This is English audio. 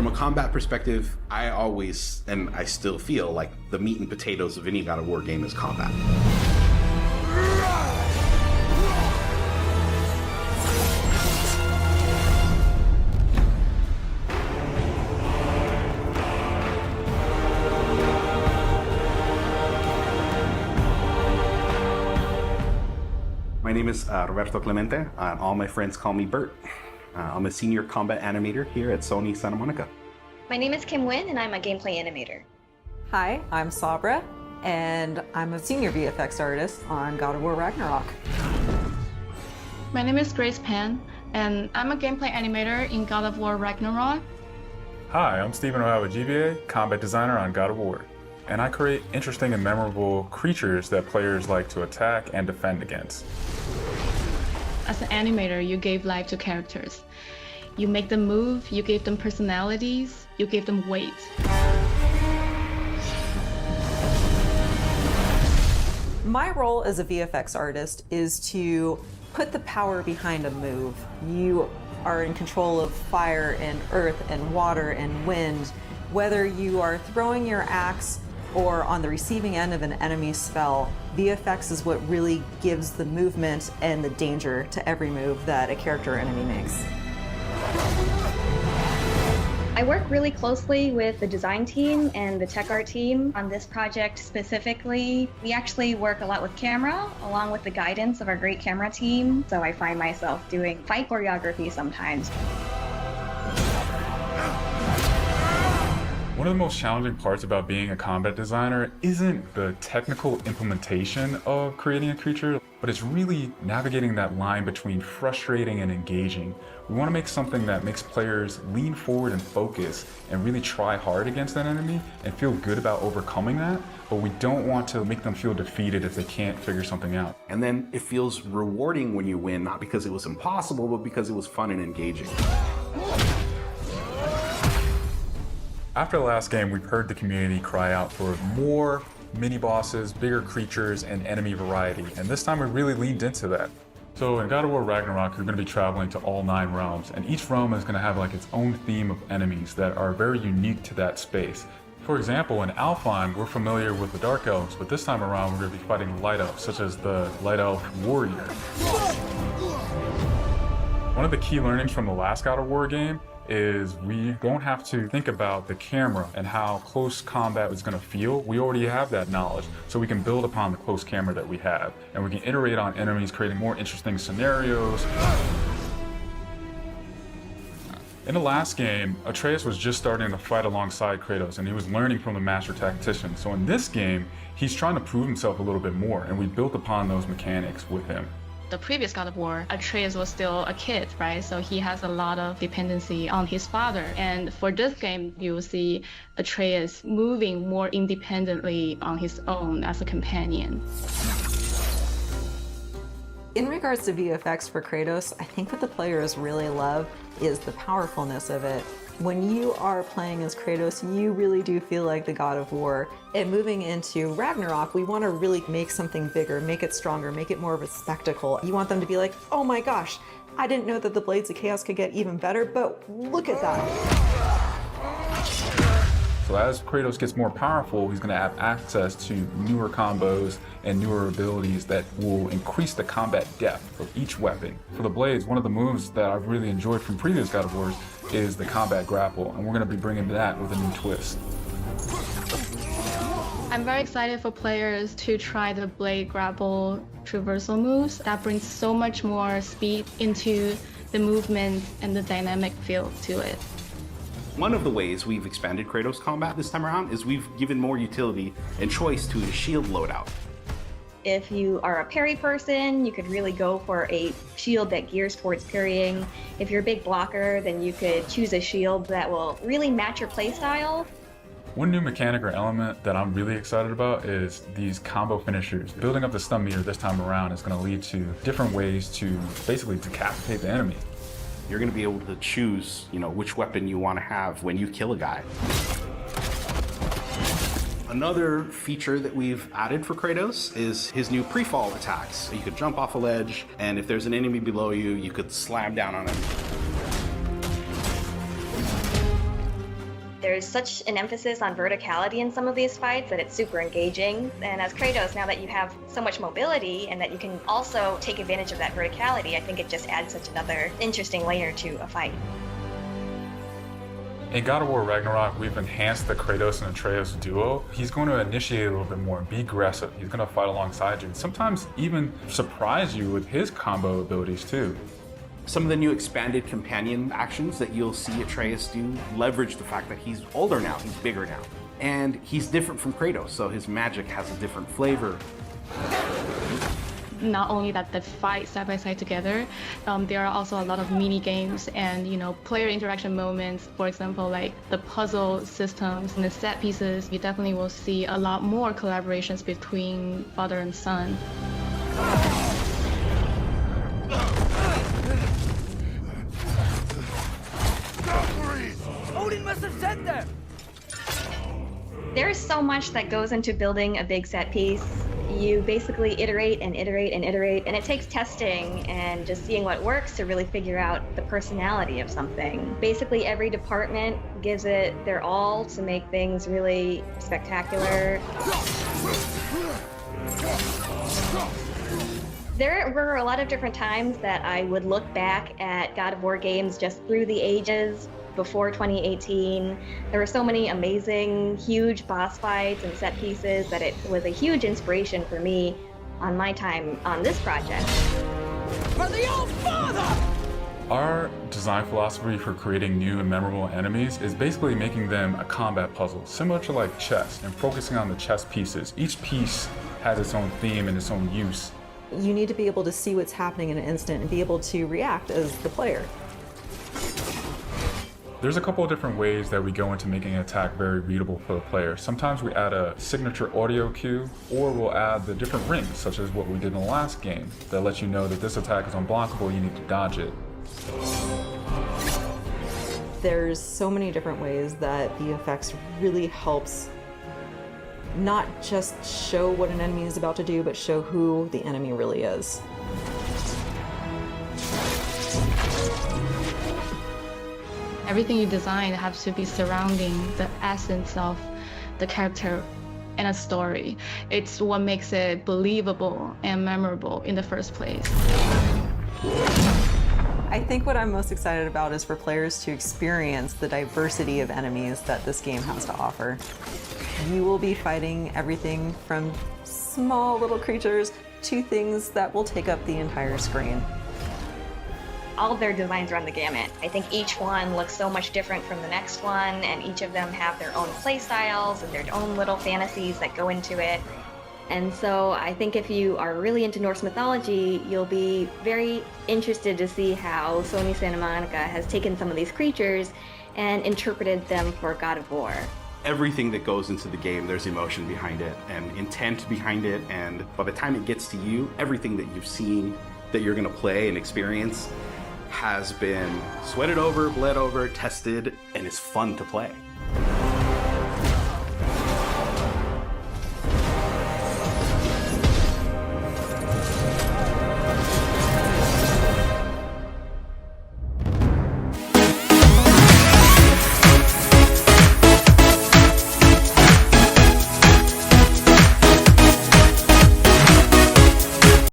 From a combat perspective, I always, and I still feel like the meat and potatoes of any God of War game is combat. My name is Roberto Clemente. All my friends call me Bert. I'm a senior combat animator here at Sony Santa Monica. My name is Kim Wynn, and I'm a gameplay animator. Hi, I'm Sabra, and I'm a senior VFX artist on God of War Ragnarok. My name is Grace Pan, and I'm a gameplay animator in God of War Ragnarok. Hi, I'm Stephen O'Hara with GBA, combat designer on God of War. And I create interesting and memorable creatures that players like to attack and defend against. As an animator, you gave life to characters. You make them move, you give them personalities, you give them weight. My role as a VFX artist is to put the power behind a move. You are in control of fire and earth and water and wind. Whether you are throwing your axe or on the receiving end of an enemy spell, VFX is what really gives the movement and the danger to every move that a character or enemy makes. I work really closely with the design team and the tech art team on this project specifically. We actually work a lot with camera, along with the guidance of our great camera team, so I find myself doing fight choreography sometimes. One of the most challenging parts about being a combat designer isn't the technical implementation of creating a creature, but it's really navigating that line between frustrating and engaging. We want to make something that makes players lean forward and focus and really try hard against that enemy and feel good about overcoming that, but we don't want to make them feel defeated if they can't figure something out. And then it feels rewarding when you win, not because it was impossible, but because it was fun and engaging. After the last game, we've heard the community cry out for more mini-bosses, bigger creatures, and enemy variety, and this time we really leaned into that. So in God of War Ragnarok, you're going to be traveling to all 9 realms, and each realm is going to have like its own theme of enemies that are very unique to that space. For example, in Alfheim, we're familiar with the Dark Elves, but this time around we're going to be fighting Light Elves, such as the Light Elf Warrior. One of the key learnings from the last God of War game is we don't have to think about the camera and how close combat is going to feel. We already have that knowledge, so we can build upon the close camera that we have, and we can iterate on enemies, creating more interesting scenarios. In the last game, Atreus was just starting to fight alongside Kratos, and he was learning from the Master Tactician. So in this game, he's trying to prove himself a little bit more, and we built upon those mechanics with him. The previous God of War, Atreus was still a kid, right? So he has a lot of dependency on his father. And for this game, you will see Atreus moving more independently on his own as a companion. In regards to VFX for Kratos, I think what the players really love is the powerfulness of it. When you are playing as Kratos, you really do feel like the God of War. And moving into Ragnarok, we want to really make something bigger, make it stronger, make it more of a spectacle. You want them to be like, oh my gosh, I didn't know that the Blades of Chaos could get even better, but look at that. So as Kratos gets more powerful, he's going to have access to newer combos and newer abilities that will increase the combat depth of each weapon. For the Blades, one of the moves that I've really enjoyed from previous God of Wars is the combat grapple, and we're going to be bringing that with a new twist. I'm very excited for players to try the blade grapple traversal moves. That brings so much more speed into the movement and the dynamic feel to it. One of the ways we've expanded Kratos combat this time around is we've given more utility and choice to the shield loadout. If you are a parry person, you could really go for a shield that gears towards parrying. If you're a big blocker, then you could choose a shield that will really match your playstyle. One new mechanic or element that I'm really excited about is these combo finishers. Building up the stun meter this time around is going to lead to different ways to basically decapitate the enemy. You're going to be able to choose, which weapon you want to have when you kill a guy. Another feature that we've added for Kratos is his new pre-fall attacks. So you could jump off a ledge, and if there's an enemy below you, you could slam down on him. There's such an emphasis on verticality in some of these fights that it's super engaging. And as Kratos, now that you have so much mobility and that you can also take advantage of that verticality, I think it just adds such another interesting layer to a fight. In God of War Ragnarok, we've enhanced the Kratos and Atreus duo. He's going to initiate a little bit more and be aggressive. He's going to fight alongside you and sometimes even surprise you with his combo abilities too. Some of the new expanded companion actions that you'll see Atreus do leverage the fact that he's older now, he's bigger now. And he's different from Kratos, so his magic has a different flavor. Not only that they fight side by side together, there are also a lot of mini games and player interaction moments. For example, like the puzzle systems and the set pieces. You definitely will see a lot more collaborations between father and son. Odin must have sent them! There's so much that goes into building a big set piece. You basically iterate and iterate and iterate, and it takes testing and just seeing what works to really figure out the personality of something. Basically, every department gives it their all to make things really spectacular. There were a lot of different times that I would look back at God of War games just through the ages before 2018. There were so many amazing, huge boss fights and set pieces that it was a huge inspiration for me on my time on this project. For the Old Father! Our design philosophy for creating new and memorable enemies is basically making them a combat puzzle, similar to like chess, and focusing on the chess pieces. Each piece has its own theme and its own use. You need to be able to see what's happening in an instant and be able to react as the player. There's a couple of different ways that we go into making an attack very readable for the player. Sometimes we add a signature audio cue, or we'll add the different rings, such as what we did in the last game, that lets you know that this attack is unblockable, you need to dodge it. There's so many different ways that the effects really helps not just show what an enemy is about to do, but show who the enemy really is. Everything you design has to be surrounding the essence of the character and a story. It's what makes it believable and memorable in the first place. I think what I'm most excited about is for players to experience the diversity of enemies that this game has to offer. You will be fighting everything from small little creatures to things that will take up the entire screen. All of their designs run the gamut. I think each one looks so much different from the next one, and each of them have their own play styles and their own little fantasies that go into it. And so I think if you are really into Norse mythology, you'll be very interested to see how Sony Santa Monica has taken some of these creatures and interpreted them for God of War. Everything that goes into the game, there's emotion behind it and intent behind it, and by the time it gets to you, everything that you've seen that you're going to play and experience has been sweated over, bled over, tested, and is fun to play.